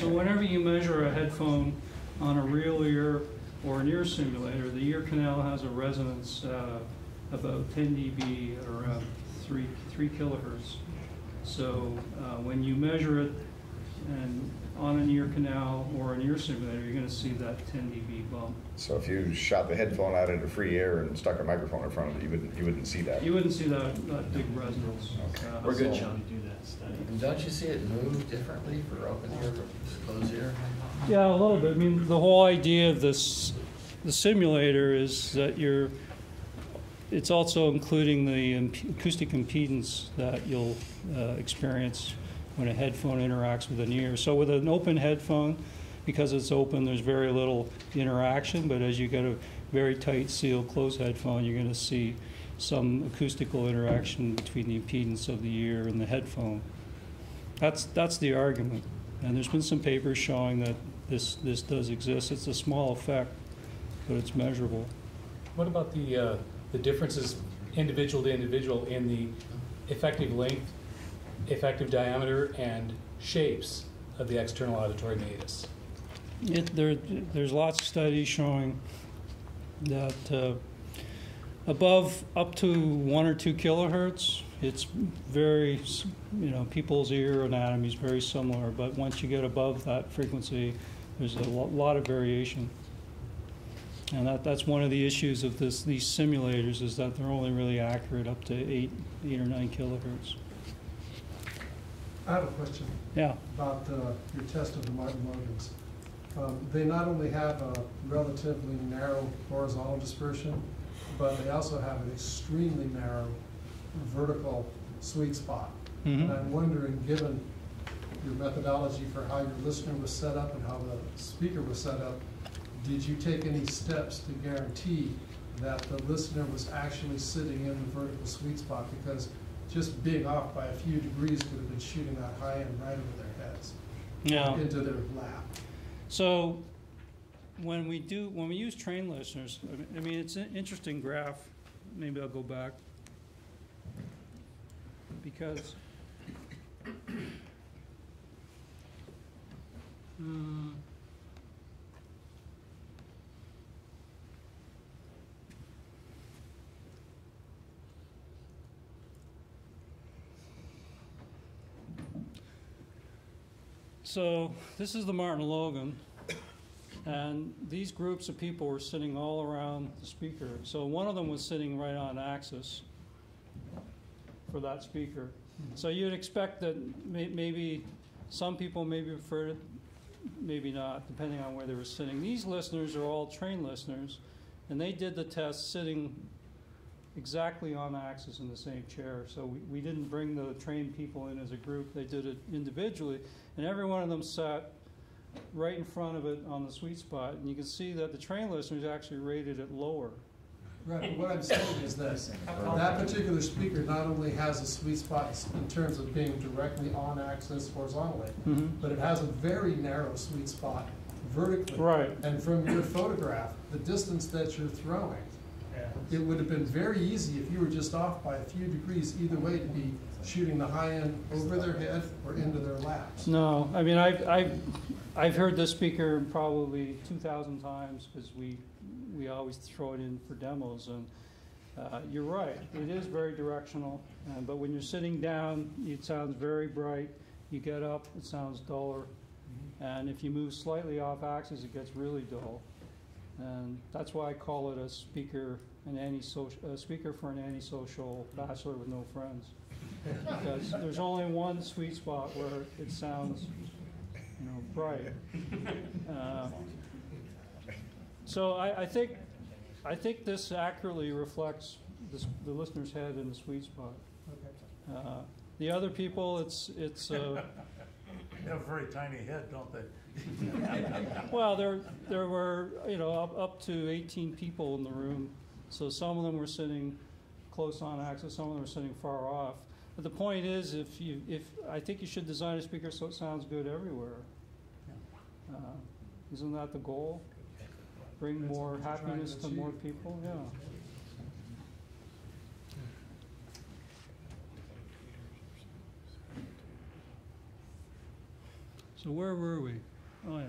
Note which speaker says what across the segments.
Speaker 1: So whenever you measure a headphone on a real ear or an ear simulator, the ear canal has a resonance about 10 dB at around 3 kilohertz. So when you measure it and on an ear canal or an ear simulator, you're going to see that 10 dB bump.
Speaker 2: So if you shot the headphone out into free air and stuck a microphone in front of it, you wouldn't see that.
Speaker 1: You wouldn't see that big resonance.
Speaker 2: Okay.
Speaker 3: We're good, Sean, to do that study.
Speaker 4: And don't you see it move differently for open ear versus closed ear?
Speaker 1: Yeah, a little bit. I mean, the whole idea of this, the simulator, is that it's also including the acoustic impedance that you'll experience when a headphone interacts with an ear. So with an open headphone, because it's open, there's very little interaction, but as you get a very tight sealed closed headphone, you're going to see some acoustical interaction between the impedance of the ear and the headphone. That's the argument. And there's been some papers showing that this does exist. It's a small effect, but it's measurable.
Speaker 5: What about the differences individual to individual in the effective length, effective diameter, and shapes of the external auditory natus?
Speaker 1: There's lots of studies showing that above up to 1 or 2 kilohertz, it's very, people's ear anatomy is very similar. But once you get above that frequency, there's a lot of variation. And that's one of the issues of these simulators, is that they're only really accurate up to 8 or 9 kilohertz.
Speaker 6: I have a question.
Speaker 1: Yeah.
Speaker 6: About your test of the Martin Logans. They not only have a relatively narrow horizontal dispersion, but they also have an extremely narrow vertical sweet spot.
Speaker 1: Mm-hmm.
Speaker 6: And I'm wondering, given your methodology for how your listener was set up and how the speaker was set up, did you take any steps to guarantee that the listener was actually sitting in the vertical sweet spot? Because just being off by a few degrees could have been shooting that high end right over their heads, into their lap.
Speaker 1: So when we use trained listeners, I mean, it's an interesting graph. Maybe I'll go back, because so this is the Martin Logan, and these groups of people were sitting all around the speaker. So one of them was sitting right on axis for that speaker. So you'd expect that maybe some people maybe preferred it, maybe not, depending on where they were sitting. These listeners are all trained listeners, and they did the test sitting exactly on axis in the same chair. So we didn't bring the trained people in as a group. They did it individually, and every one of them sat right in front of it on the sweet spot. And you can see that the trained listeners actually rated it lower.
Speaker 6: Right, but what I'm saying is that that particular speaker not only has a sweet spot in terms of being directly on axis horizontally, but it has a very narrow sweet spot vertically.
Speaker 1: Right.
Speaker 6: And from your photograph, the distance that you're throwing, it would have been very easy if you were just off by a few degrees either way to be shooting the high end over their head or into their laps.
Speaker 1: No, I mean, I've heard this speaker probably 2,000 times, because we always throw it in for demos, and you're right, it is very directional, but when you're sitting down, it sounds very bright. You get up, it sounds duller, and if you move slightly off axis, it gets really dull. And that's why I call it a speaker for an antisocial bachelor with no friends, because there's only one sweet spot where it sounds, bright. So I think this accurately reflects the listener's head in the sweet spot. The other people, it's
Speaker 7: They have a very tiny head, don't they?
Speaker 1: well, there were up to 18 people in the room, so some of them were sitting close on axis, some of them were sitting far off. But the point is, I think you should design a speaker so it sounds good everywhere. Isn't that the goal? Bring more happiness to more people? Yeah. So where were we? Oh, yeah.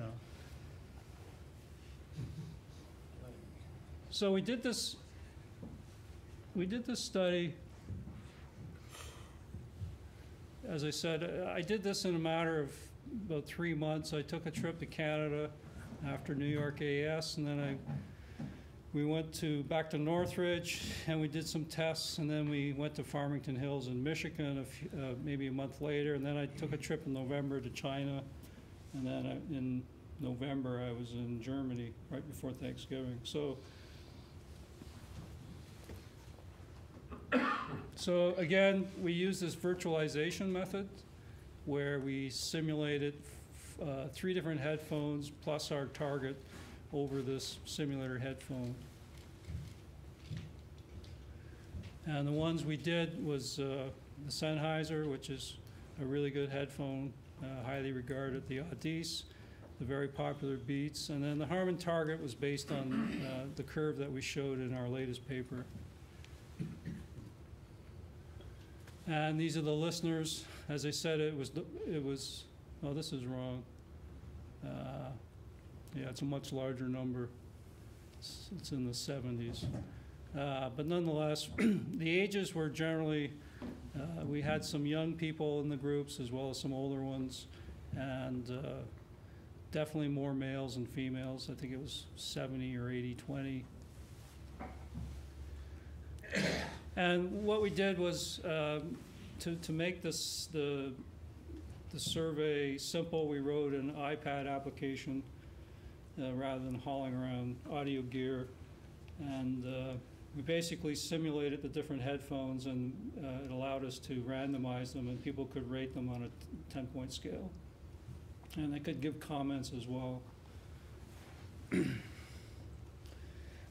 Speaker 1: So we did this study. As I said, I did this in a matter of about 3 months. I took a trip to Canada after New York AES, and then we went back to Northridge, and we did some tests, and then we went to Farmington Hills in Michigan maybe a month later, and then I took a trip in November to China, and then in November I was in Germany right before Thanksgiving. So again, we use this virtualization method where we simulated 3 different headphones plus our target over this simulator headphone. And the ones we did was the Sennheiser, which is a really good headphone, highly regarded, the Opus, the very popular Beats, and then the Harman target was based on the curve that we showed in our latest paper. And these are the listeners. As I said, it was, oh, this is wrong. Yeah, it's a much larger number. It's in the 70s. But nonetheless, the ages were generally, we had some young people in the groups as well as some older ones, and definitely more males than females. I think it was 70 or 80-20. And what we did was to make this the survey simple. We wrote an iPad application rather than hauling around audio gear, and we basically simulated the different headphones, and it allowed us to randomize them, and people could rate them on a 10-point scale, and they could give comments as well.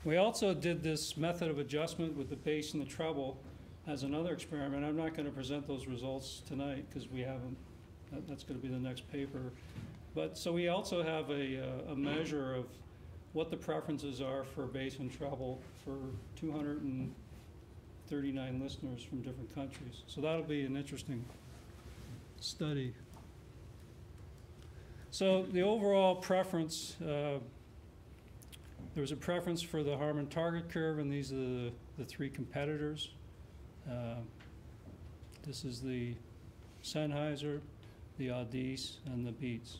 Speaker 1: We also did this method of adjustment with the bass and the treble as another experiment. I'm not going to present those results tonight because we haven't. That's going to be the next paper. But so we also have a measure of what the preferences are for bass and treble for 239 listeners from different countries. So that'll be an interesting study. So the overall preference. There was a preference for the Harman target curve, and these are the 3 competitors. This is the Sennheiser, the Opus, and the Beats.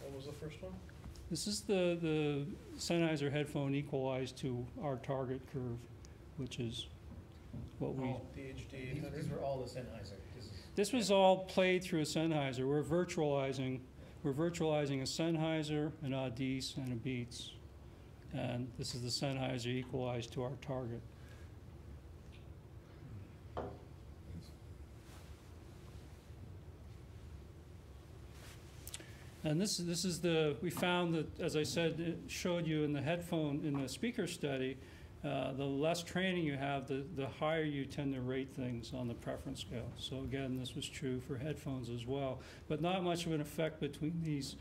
Speaker 8: What was the first one?
Speaker 1: This is the Sennheiser headphone equalized to our target curve, which is what we...
Speaker 8: DHD.
Speaker 4: These were all the Sennheiser.
Speaker 1: This was all played through a Sennheiser. We're virtualizing a Sennheiser, an Opus, and a Beats. And this is the Sennheiser equalized to our target. And this is we found that, as I said, it showed you in the speaker study, the less training you have, the higher you tend to rate things on the preference scale. So again, this was true for headphones as well, but not much of an effect between these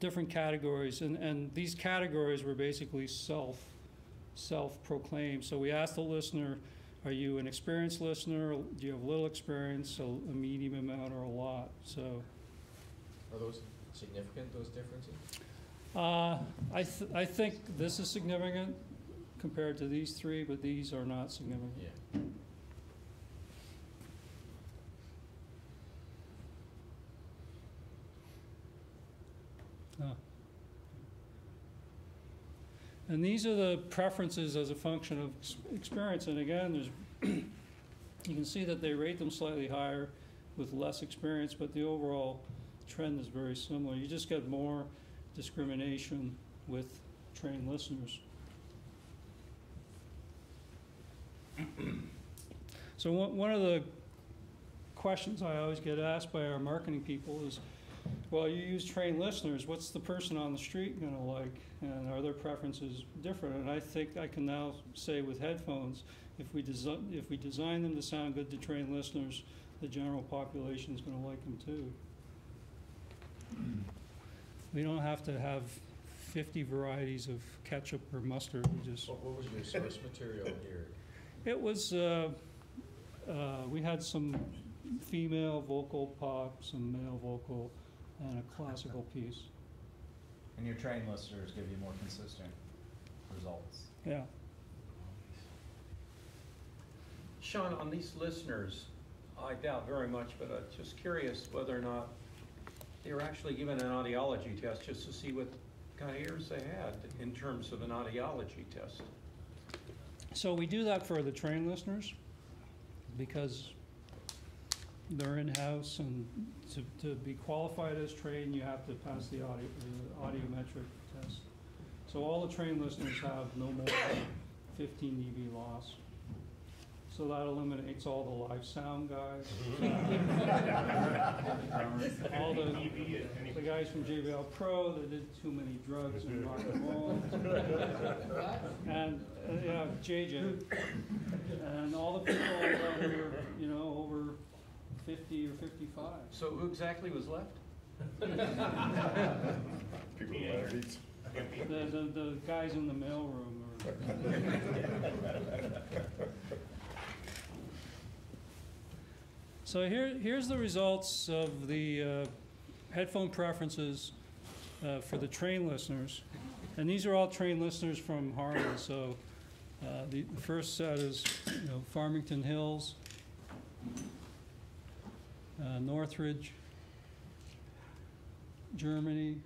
Speaker 1: different categories, and these categories were basically self-proclaimed. So we asked the listener, are you an experienced listener? Do you have little experience, a medium amount, or a lot? So,
Speaker 9: are those significant, those differences?
Speaker 1: I think this is significant compared to these 3, but these are not significant.
Speaker 9: Yeah.
Speaker 1: And these are the preferences as a function of experience. And again, there's you can see that they rate them slightly higher with less experience, but the overall trend is very similar. You just get more discrimination with trained listeners. So one of the questions I always get asked by our marketing people is, well, you use trained listeners, what's the person on the street going to like? And are their preferences different? And I think I can now say with headphones, if we design them to sound good to trained listeners, the general population is going to like them too. We don't have to have 50 varieties of ketchup or mustard. We just.
Speaker 9: What was your source material here?
Speaker 1: It was, we had some female vocal pop, some male vocal, and a classical piece.
Speaker 10: And your trained listeners give you more consistent results.
Speaker 1: Yeah.
Speaker 11: Sean, on these listeners, I doubt very much, but I'm just curious whether or not they were actually given an audiology test just to see what kind of ears they had in terms of an audiology test.
Speaker 1: So we do that for the trained listeners because they're in-house, and to be qualified as trained, you have to pass the audiometric test. So all the trained listeners have no more than 15 dB loss. So that eliminates all the live sound guys. All the guys from JBL Pro that did too many drugs and rock and roll. And yeah, JJ. And all the people that are, you know, over 50 or 55.
Speaker 11: So who exactly was left?
Speaker 2: People with better beats.
Speaker 1: The guys in the mailroom. So here's the results of the headphone preferences for the trained listeners. And these are all trained listeners from Harman. So the first set is, you know, Farmington Hills, Northridge, Germany,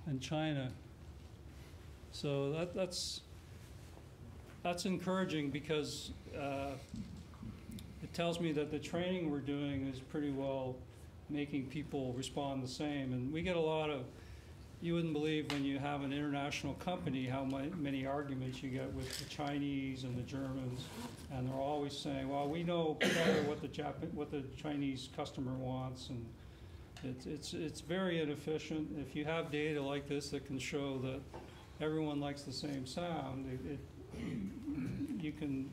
Speaker 1: and China. So that's encouraging because it tells me that the training we're doing is pretty well making people respond the same. And we get a lot of, you wouldn't believe when you have an international company how many arguments you get with the Chinese and the Germans, and they're always saying, well, we know better what the Chinese customer wants, and it's very inefficient. If you have data like this that can show that everyone likes the same sound, you can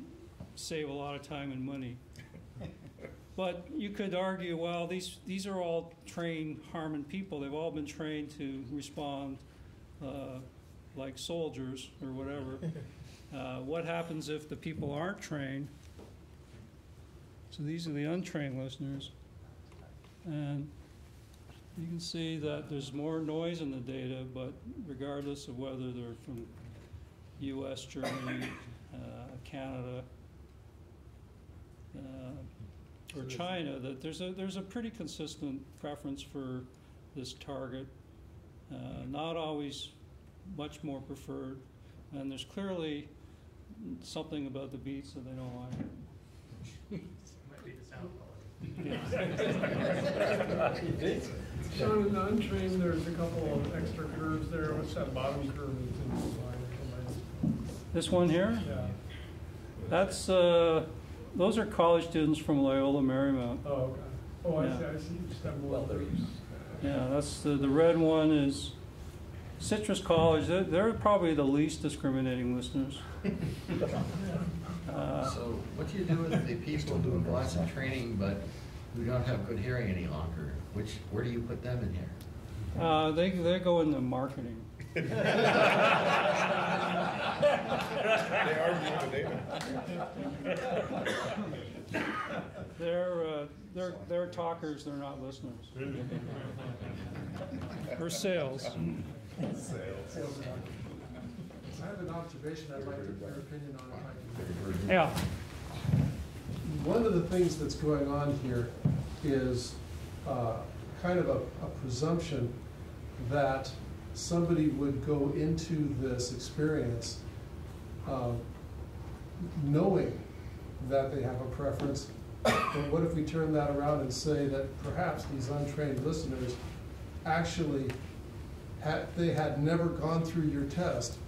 Speaker 1: save a lot of time and money. But you could argue, well, these are all trained Harman people. They've all been trained to respond like soldiers or whatever. What happens if the people aren't trained? So these are the untrained listeners. And you can see that there's more noise in the data, but regardless of whether they're from US, Germany, Canada, or China, that there's a pretty consistent preference for this target. Not always much more preferred, and there's clearly something about the beats that they don't like.
Speaker 3: Might be the sound
Speaker 1: quality.
Speaker 6: Sean, in the untrained, there's a couple of extra curves there. What's that bottom curve?
Speaker 1: This one here?
Speaker 6: Yeah.
Speaker 1: That's those are college students from Loyola Marymount.
Speaker 6: Oh, okay. Oh, I
Speaker 1: Yeah.
Speaker 6: see. I see. You just have more curves.
Speaker 1: Yeah, that's the red one is Citrus College. They're probably the least discriminating listeners.
Speaker 4: So what do you do with the people who have lots of training but who don't have good hearing any longer? Where do you put them in here?
Speaker 1: They go into marketing.
Speaker 2: They argue with the data.
Speaker 1: They're talkers. They're not listeners. Or sales.
Speaker 6: I have an observation I'd like to get your opinion on if I can.
Speaker 1: Yeah.
Speaker 6: One of the things that's going on here is kind of a presumption that somebody would go into this experience knowing that they have a preference. But what if we turn that around and say that perhaps these untrained listeners actually, they had never gone through your test,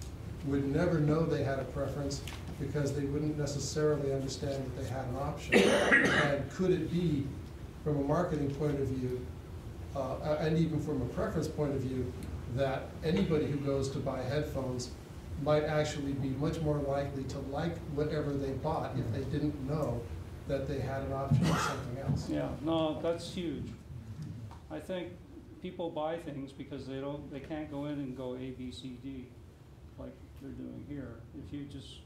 Speaker 6: would never know they had a preference because they wouldn't necessarily understand that they had an option. And could it be, from a marketing point of view, and even from a preference point of view, that anybody who goes to buy headphones might actually be much more likely to like whatever they bought if they didn't know that they had an option for something else?
Speaker 1: Yeah, no, that's huge. I think people buy things because they can't go in and go A, B, C, D like they're doing here. If you just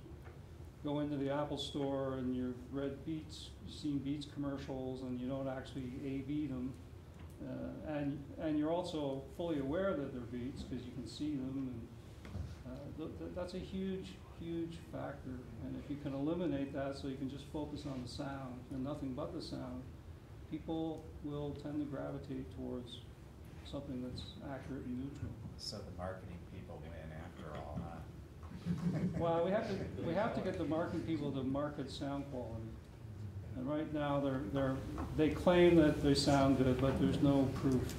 Speaker 1: go into the Apple store and you've read Beats, you've seen Beats commercials, and you don't actually A/B them, And you're also fully aware that they're beats because you can see them, and that's a huge factor. And if you can eliminate that so you can just focus on the sound and nothing but the sound, people will tend to gravitate towards something that's accurate and neutral.
Speaker 10: So the marketing people win after all, huh?
Speaker 1: Well, we have to get the marketing people to market sound quality. And right now, they claim that they sound good, but there's no proof.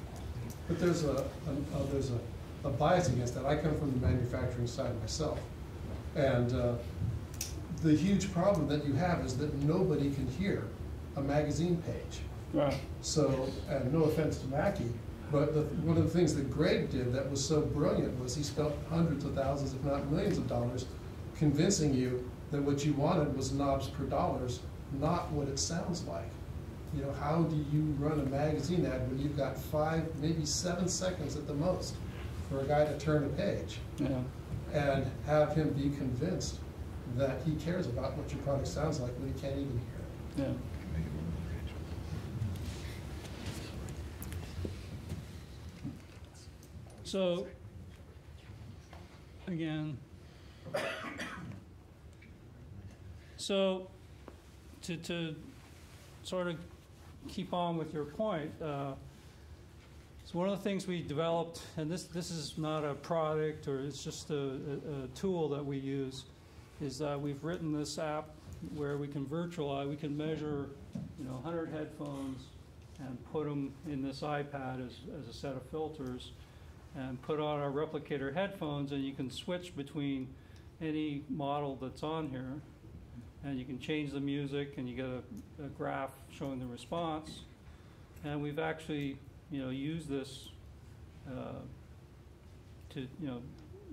Speaker 6: But there's a bias against that. I come from the manufacturing side myself. And the huge problem that you have is that nobody can hear a magazine page.
Speaker 1: Right.
Speaker 6: So, and no offense to Mackie, but one of the things that Greg did that was so brilliant was he spent hundreds of thousands, if not millions of dollars, convincing you that what you wanted was knobs per dollars, not what it sounds like. You know, how do you run a magazine ad when you've got 5, maybe 7 seconds at the most for a guy to turn a page?
Speaker 1: Yeah.
Speaker 6: And have him be convinced that he cares about what your product sounds like when he can't even hear it.
Speaker 1: Yeah. So, again, so to sort of keep on with your point, so one of the things we developed, and this is not a product or it's just a tool that we use, is that we've written this app where we can virtualize, we can measure, 100 headphones and put them in this iPad as a set of filters, and put on our replicator headphones, and you can switch between any model that's on here, and you can change the music, and you get a graph showing the response. And we've actually, used this to,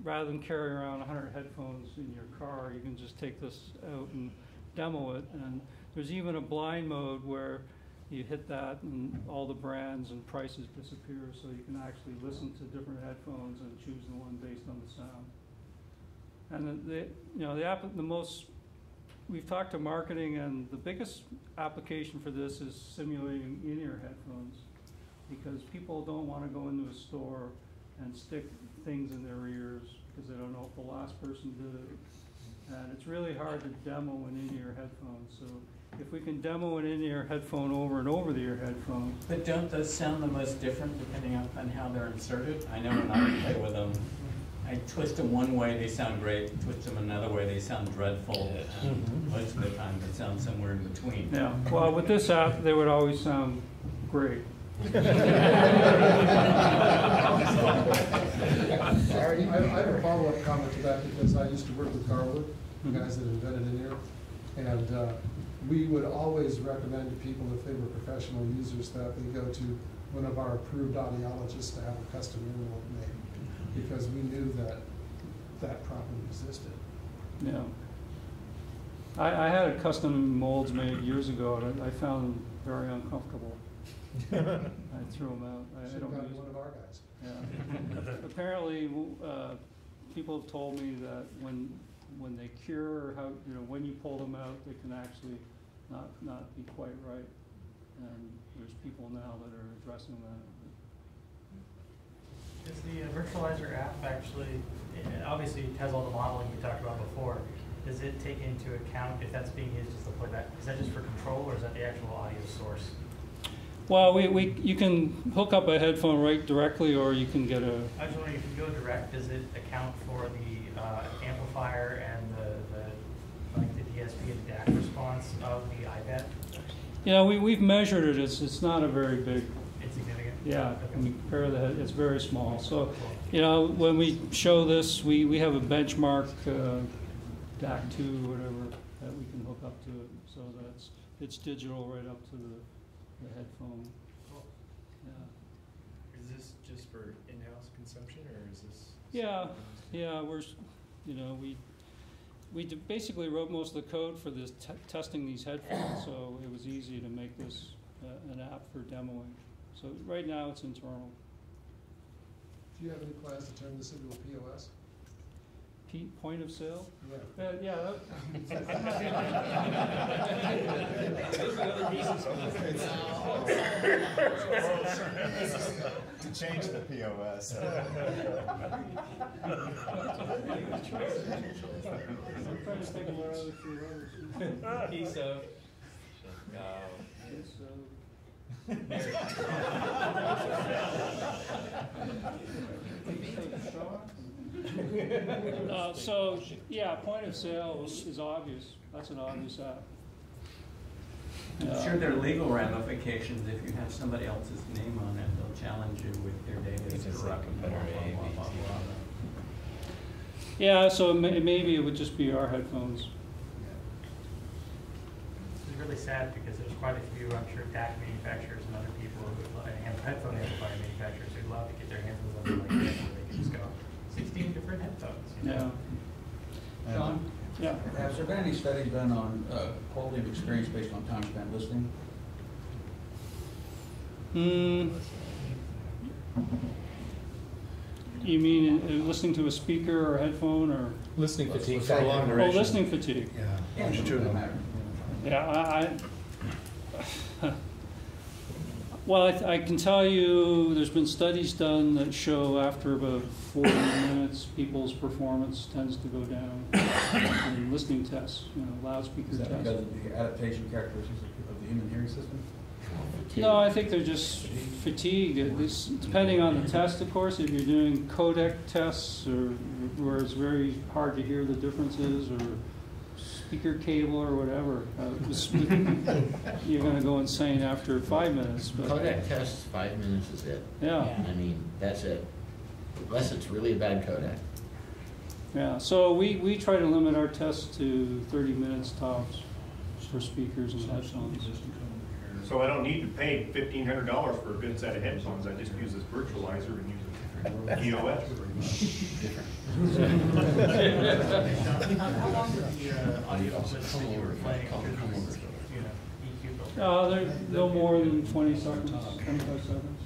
Speaker 1: rather than carry around 100 headphones in your car, you can just take this out and demo it. And there's even a blind mode where you hit that and all the brands and prices disappear, so you can actually listen to different headphones and choose the one based on the sound. And the most, we've talked to marketing, and the biggest application for this is simulating in-ear headphones, because people don't want to go into a store and stick things in their ears because they don't know if the last person did it. And it's really hard to demo an in-ear headphone. So if we can demo an in-ear headphone over and over the ear headphone.
Speaker 3: But don't those sound the most different depending on how they're inserted? I know when I play with them, I twist them one way, they sound great. Twist them another way, they sound dreadful. Most of the time, they sound somewhere in between.
Speaker 1: Yeah. Well, with this app, they would always sound great.
Speaker 6: I have a follow-up comment to that because I used to work with Garwood, the guys that invented in-ear, and we would always recommend to people, if they were professional users, that they go to one of our approved audiologists to have a custom ear mold made, because we knew that that problem existed.
Speaker 1: Yeah. I had custom molds made years ago, and I found them very uncomfortable. I threw them out. I don't use
Speaker 6: one of our guys.
Speaker 1: Yeah. Apparently, people have told me that when they cure, or how when you pull them out, they can actually not be quite right. And there's people now that are addressing that.
Speaker 12: Is the virtualizer app actually, obviously it has all the modeling we talked about before, does it take into account if that's being used as the playback? Is that just for control, or is that the actual audio source?
Speaker 1: Well, you can hook up a headphone right directly, or you can get a...
Speaker 12: I was wondering, if you go direct, does it account for the amplifier and the DSP and DAC response of the iPad?
Speaker 1: Yeah, we've measured it. It's not a very big...
Speaker 12: It's significant?
Speaker 1: Yeah, when you compare the head, it's very small. So, when we show this, we have a benchmark DAC2 or whatever that we can hook up to it, so that it's digital right up to the headphone.
Speaker 9: Cool.
Speaker 1: Yeah.
Speaker 9: Is this just for in-house consumption, or is this?
Speaker 1: Yeah. We basically wrote most of the code for this testing these headphones, so it was easy to make this an app for demoing. So right now it's internal.
Speaker 6: Do you have any plans to turn this into a POS?
Speaker 1: Point of sale?
Speaker 6: Yeah.
Speaker 1: Yeah.
Speaker 10: To change the POS.
Speaker 9: Piece of.
Speaker 1: So, yeah, point of sale is obvious. That's an obvious app.
Speaker 3: I'm sure there are legal ramifications if you have somebody else's name on it. They'll challenge you with their data.
Speaker 9: It's a competitor A, B, C.
Speaker 1: Yeah, so maybe it would just be our headphones.
Speaker 12: It's really sad because there's quite a few, I'm sure, DAC manufacturers and other people who would like, and headphone amplifier manufacturers who'd love to get their hands on something like this where they can just go 16 different headphones. You know?
Speaker 1: Yeah.
Speaker 13: John?
Speaker 1: Yeah.
Speaker 13: Has there been any studies done on quality of experience based on time spent listening?
Speaker 1: You mean listening to a speaker or a headphone or?
Speaker 5: Listening fatigue.
Speaker 10: For a long duration.
Speaker 1: Oh, listening fatigue.
Speaker 10: Yeah. Longitudinal.
Speaker 1: Yeah, well, I can tell you there's been studies done that show after about 40 minutes, people's performance tends to go down in listening tests, loudspeaker
Speaker 13: Is that
Speaker 1: tests.
Speaker 13: because of the adaptation characteristics of the human hearing system?
Speaker 1: No, I think they're just fatigued. It's depending on the test, of course. If you're doing codec tests or where it's very hard to hear the differences or speaker cable or whatever, you're going to go insane after 5 minutes. But
Speaker 4: Codec tests, 5 minutes is it.
Speaker 1: Yeah.
Speaker 4: I mean, that's it. Unless it's really a bad codec.
Speaker 1: Yeah, so we try to limit our tests to 30 minutes tops for speakers and headphones.
Speaker 8: So I don't need to pay $1,500 for a good set of headphones. I just use this virtualizer and use EOS.
Speaker 12: How long does the audio clips that you were playing through the EQ filter?
Speaker 1: They're no more than 20 seconds, 25 seconds.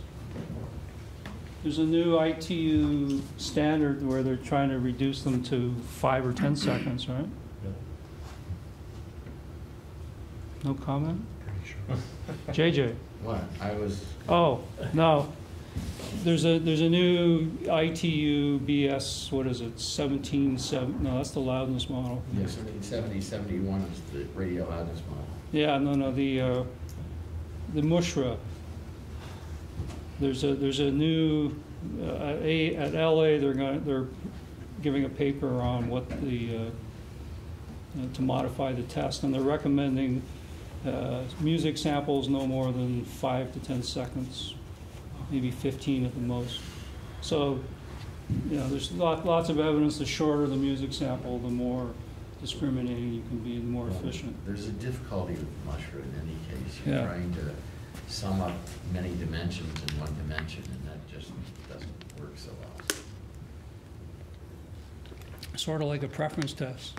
Speaker 1: There's a new ITU standard where they're trying to reduce them to 5 or 10 seconds, right? No comment? JJ?
Speaker 4: What? I was.
Speaker 1: Oh, no. There's a new ITU BS, what is it, 17.7, no, that's the loudness model.
Speaker 4: Yeah, 1770, 71 is the radio loudness model.
Speaker 1: Yeah, no, the Mushra. There's a new at LA. They're giving a paper on what the to modify the test, and they're recommending music samples no more than 5 to 10 seconds, maybe 15 at the most. So, there's lots of evidence. The shorter the music sample, the more discriminating you can be, the more efficient.
Speaker 4: There's a difficulty with Mushra in any case. You're
Speaker 1: Yeah.
Speaker 4: trying to sum up many dimensions in one dimension, and that just doesn't work so well.
Speaker 1: Sort of like a preference test.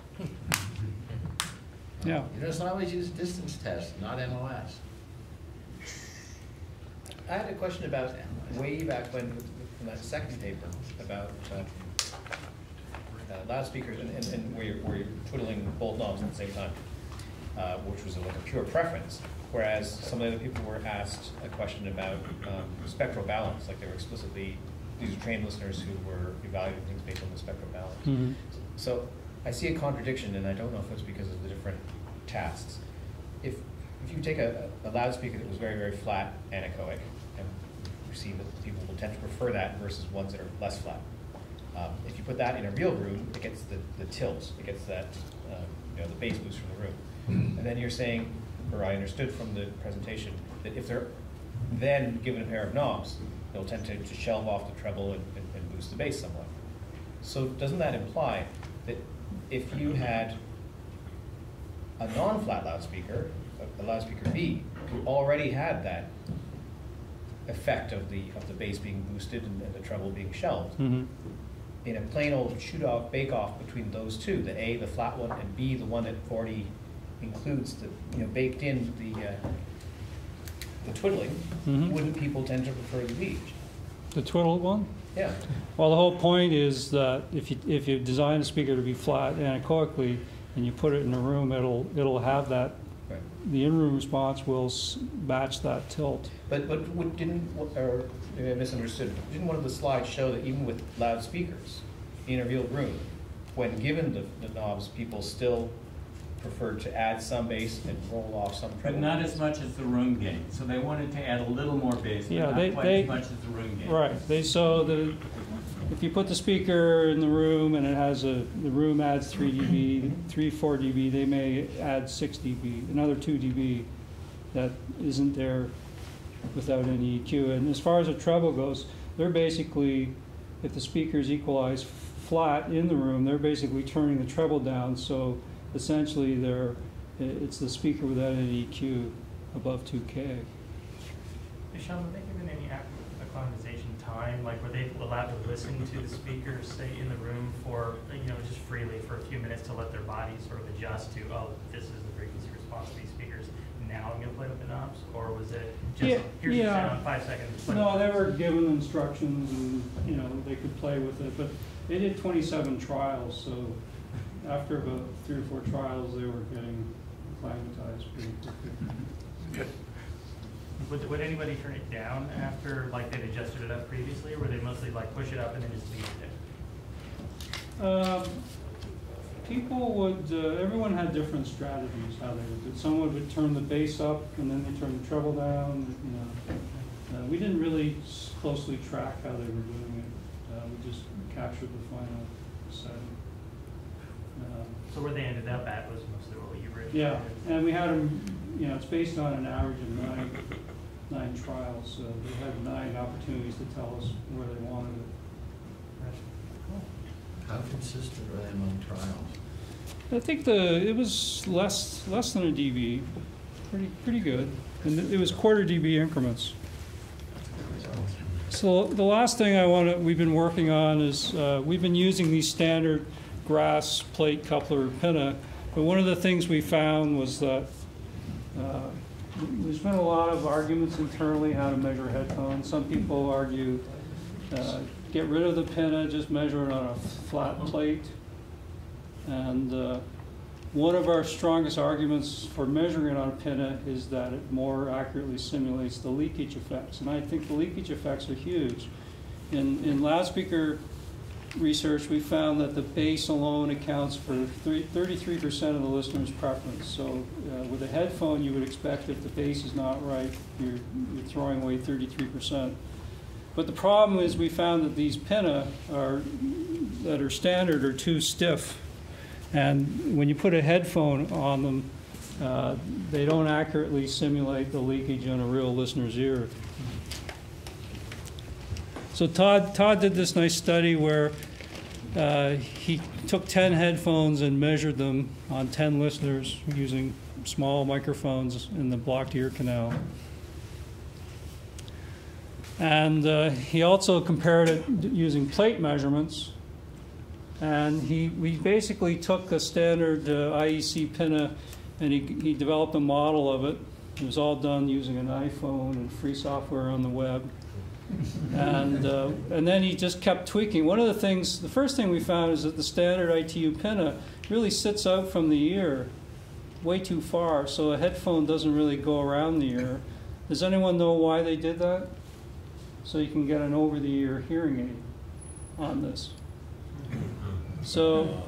Speaker 1: Yeah.
Speaker 4: It's not always use distance test, not MOS.
Speaker 9: I had a question about way back when, in that second paper, about loudspeakers and where you're twiddling both knobs at the same time, which was like a pure preference. Whereas some of the other people were asked a question about spectral balance, like they were explicitly, these are trained listeners who were evaluating things based on the spectral balance.
Speaker 1: Mm-hmm.
Speaker 9: So I see a contradiction, and I don't know if it's because of the different tasks. If you take a loudspeaker that was very, very flat anechoic, and you see that people will tend to prefer that versus ones that are less flat. If you put that in a real room, it gets the tilt, it gets that, the bass boost from the room. And then you're saying, or I understood from the presentation, that if they're then given a pair of knobs, they'll tend to shelve off the treble and boost the bass somewhat. So doesn't that imply that if you had a non-flat loudspeaker, a loudspeaker B, who already had that effect of the bass being boosted and the treble being shelved,
Speaker 1: Mm-hmm.
Speaker 9: in a plain old shoot-off, bake-off between those two, the A, the flat one, and B, the one that already includes the, baked in the twiddling,
Speaker 1: Mhm.
Speaker 9: wouldn't people tend to prefer the B?
Speaker 1: The twiddle one?
Speaker 9: Yeah.
Speaker 1: Well, the whole point is that if you design a speaker to be flat anechoically and you put it in a room, it'll have that.
Speaker 9: Right.
Speaker 1: The in-room response will match that tilt.
Speaker 9: But or maybe I misunderstood. Didn't one of the slides show that even with loudspeakers in a real room, when given the knobs, people still preferred to add some bass and roll off some treble?
Speaker 3: But not as much as the room gain. So they wanted to add a little more bass, but
Speaker 1: Yeah,
Speaker 3: not quite as much as the room gain.
Speaker 1: Right. If you put the speaker in the room and the room adds 3 dB, 4 dB, they may add 6 dB, another 2 dB that isn't there without any EQ. And as far as the treble goes, they're basically, if the speakers equalize flat in the room, they're basically turning the treble down. So essentially, it's the speaker without any EQ above 2K.
Speaker 12: Hey, Sean, were they given any acclimatization time? Like, were they allowed to listen to the speakers, say, in the room for, just freely for a few minutes to let their bodies sort of adjust to, oh, this is the frequency response of these speakers, now I'm going to play with the knobs? Or was it just, here's the sound, 5 seconds?
Speaker 1: No, they were given instructions and, they could play with it. But they did 27 trials, so after about 3 or 4 trials, they were getting acclimatized pretty quickly.
Speaker 12: Would anybody turn it down after, like, they'd adjusted it up previously, or would they mostly, like, push it up and then just leave it there?
Speaker 1: People would, everyone had different strategies how they would do it. Someone would turn the bass up and then they turn the treble down, we didn't really closely track how they were doing it. We just captured the final setting.
Speaker 12: So where they ended up at was mostly what you were.
Speaker 1: Yeah, and we had them, it's based on an average of nine trials, so they had 9 opportunities to tell us where they wanted it.
Speaker 4: How consistent are they among trials?
Speaker 1: I think it was less than a dB, pretty good, and it was quarter dB increments. So the last thing we've been working on is we've been using these standard grass plate coupler pinna, but one of the things we found was that there's been a lot of arguments internally how to measure headphones. Some people argue get rid of the pinna, just measure it on a flat plate. And one of our strongest arguments for measuring it on a pinna is that it more accurately simulates the leakage effects. And I think the leakage effects are huge. In loudspeaker research, we found that the bass alone accounts for 33% of the listener's preference. So with a headphone, you would expect if the bass is not right, you're throwing away 33%. But the problem is we found that these pinna that are standard are too stiff. And when you put a headphone on them, they don't accurately simulate the leakage on a real listener's ear. So Todd did this nice study where he took 10 headphones and measured them on 10 listeners using small microphones in the blocked ear canal. And he also compared it using plate measurements. And we basically took a standard IEC pinna and he developed a model of it. It was all done using an iPhone and free software on the web. And then he just kept tweaking. The first thing we found is that the standard ITU pinna really sits out from the ear way too far, so a headphone doesn't really go around the ear. Does anyone know why they did that? So you can get an over-the-ear hearing aid on this. So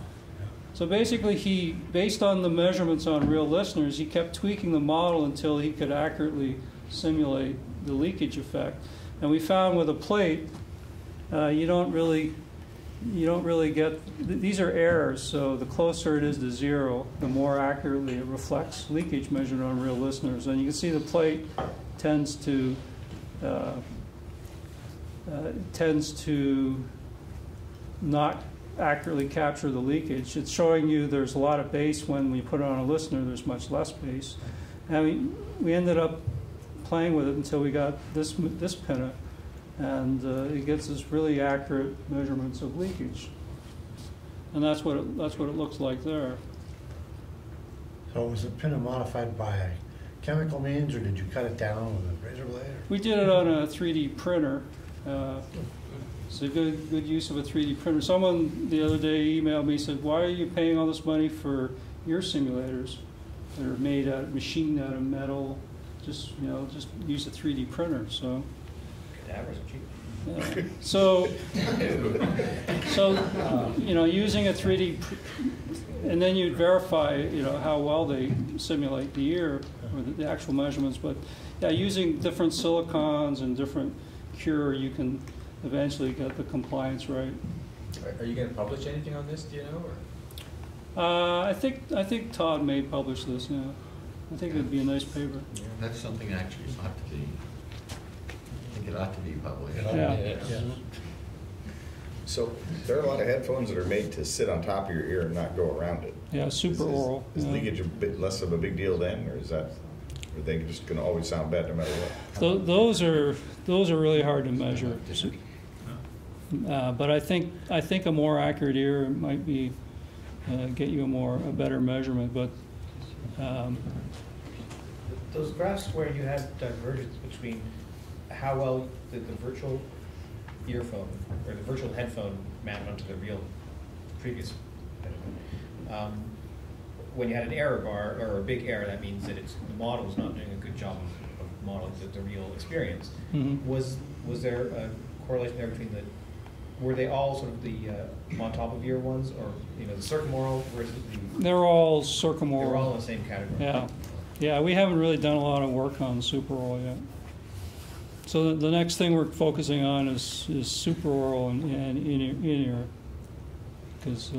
Speaker 1: basically based on the measurements on real listeners, he kept tweaking the model until he could accurately simulate the leakage effect. And we found with a plate, you don't really get, these are errors, so the closer it is to 0, the more accurately it reflects leakage measured on real listeners. And you can see the plate tends to not accurately capture the leakage. It's showing you there's a lot of bass when we put it on a listener, there's much less bass. And we ended up playing with it until we got this pinna, and it gets us really accurate measurements of leakage. And that's what it looks like there.
Speaker 14: So was the pinna modified by chemical means, or did you cut it down with a razor blade?
Speaker 1: We did it on a 3D printer. It's a good use of a 3D printer. Someone the other day emailed me and said, "Why are you paying all this money for ear simulators that are machined out of metal? Just use a 3D printer." So.
Speaker 9: Cadavers are cheap.
Speaker 1: Yeah. So using a 3D, and then you'd verify, how well they simulate the ear or the actual measurements. But yeah, using different silicons and different cure, you can eventually get the compliance right.
Speaker 15: Are you going to publish anything on this? Do you know? Or?
Speaker 1: I think Todd may publish this. Yeah, I think it'd be a nice paper.
Speaker 4: Yeah, that's something actually ought to be. I think it ought to be published.
Speaker 1: Yeah.
Speaker 2: So there are a lot of headphones that are made to sit on top of your ear and not go around it.
Speaker 1: Yeah, super oral.
Speaker 2: Is leakage a bit less of a big deal then, or are they just going to always sound bad no matter what?
Speaker 1: Those are really hard to measure. But I think a more accurate ear might be get you a better measurement. But
Speaker 9: those graphs where you had divergence between how well the virtual earphone or the virtual headphone mapped onto the real previous headphone. When you had an error bar or a big error, that means that the model is not doing a good job of modeling the real experience.
Speaker 1: Mm-hmm.
Speaker 9: Was there a correlation there between were they all sort of the on top of ear ones, or the circumaural versus the?
Speaker 1: They're all circumaural.
Speaker 9: They're all in the same category.
Speaker 1: Yeah. We haven't really done a lot of work on superaural yet. So the next thing we're focusing on is superaural and in-ear, because.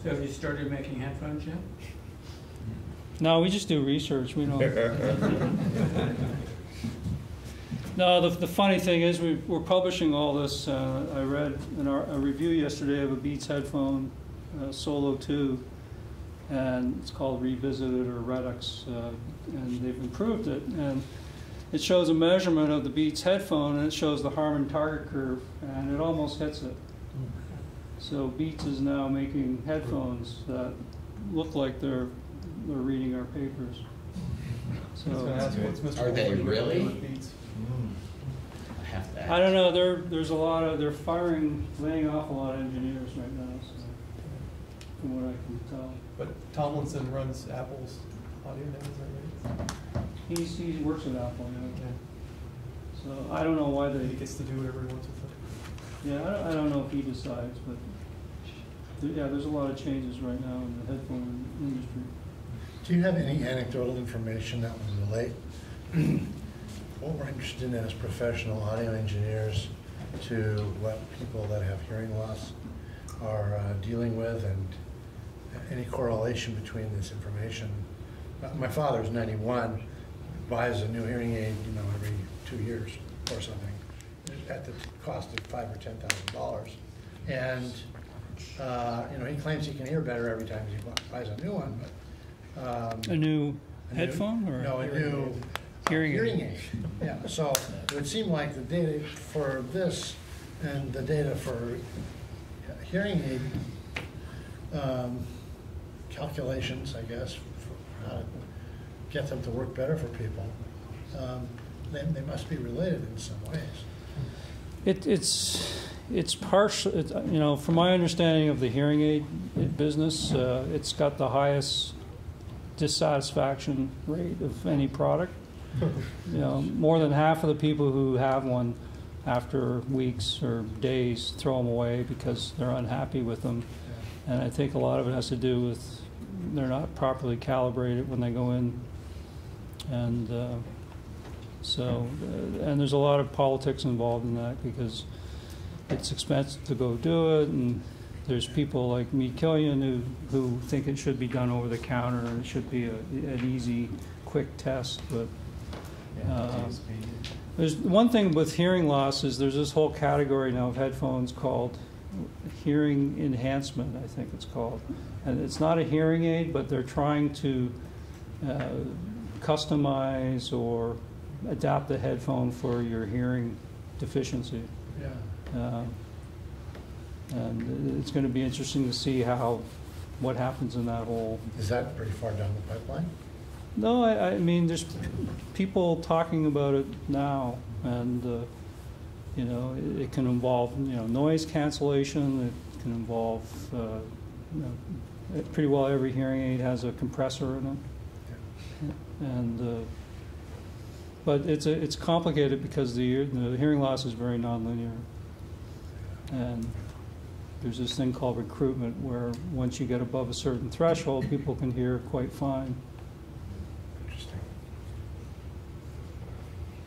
Speaker 3: So have you started making headphones yet?
Speaker 1: No, we just do research. We don't. No, the funny thing is we're publishing all this. I read a review yesterday of a Beats headphone, Solo 2, and it's called Revisited or Redux, and they've improved it. And it shows a measurement of the Beats headphone, and it shows the Harman target curve, and it almost hits it. So Beats is now making headphones that look like they're reading our papers. So
Speaker 4: are they really?
Speaker 1: I don't know. There's a lot of they're laying off a lot of engineers right now. So from what I can tell.
Speaker 6: But Tomlinson runs Apple's audio now, is that right?
Speaker 1: He works at Apple. Yeah. So I don't know why
Speaker 6: he gets to do whatever he wants with it.
Speaker 1: Yeah, I don't know if he decides, but there's a lot of changes right now in the headphone industry.
Speaker 14: Do you have any anecdotal information that would relate what we're interested in as professional audio engineers to what people that have hearing loss are dealing with, and any correlation between this information? My father's 91, buys a new hearing aid, every 2 years or something, at the cost of $5,000 or $10,000, and he claims he can hear better every time he buys a new one, but
Speaker 1: a new headphone or
Speaker 14: no, a new hearing aid. Yeah, so it would seem like the data for this and the data for hearing aid calculations, I guess, for how to get them to work better for people, they must be related in some ways.
Speaker 1: It's partial. From my understanding of the hearing aid business, it's got the highest dissatisfaction rate of any product. More than half of the people who have one, after weeks or days, throw them away because they're unhappy with them. And I think a lot of it has to do with they're not properly calibrated when they go in, and and there's a lot of politics involved in that because it's expensive to go do it, and there's people like me, Killian, who think it should be done over the counter and it should be an easy, quick test. But there's one thing with hearing loss is there's this whole category now of headphones called hearing enhancement, I think it's called. And it's not a hearing aid, but they're trying to customize or adapt the headphone for your hearing deficiency.
Speaker 6: Yeah.
Speaker 1: And it's going to be interesting to see what happens in that whole.
Speaker 14: Is that pretty far down the pipeline?
Speaker 1: No, I mean, there's people talking about it now, and you know, it can involve, you know, noise cancellation. It can involve, you know, pretty well every hearing aid has a compressor in it, and but it's complicated because the hearing loss is very nonlinear, and there's this thing called recruitment where once you get above a certain threshold, people can hear quite fine.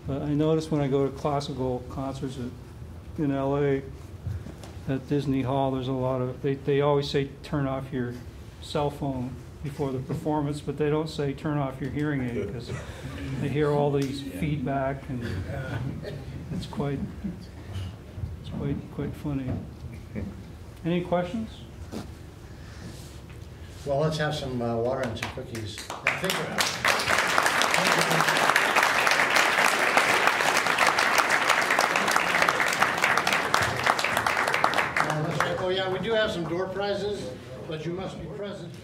Speaker 1: But I notice when I go to classical concerts in LA at Disney Hall, there's a lot of, they always say turn off your cell phone before the performance, but they don't say turn off your hearing aid because they hear all these feedback, and it's quite funny. Any questions?
Speaker 14: Well, let's have some water and some cookies. And think about it. Oh yeah, we do have some door prizes, but you must be present.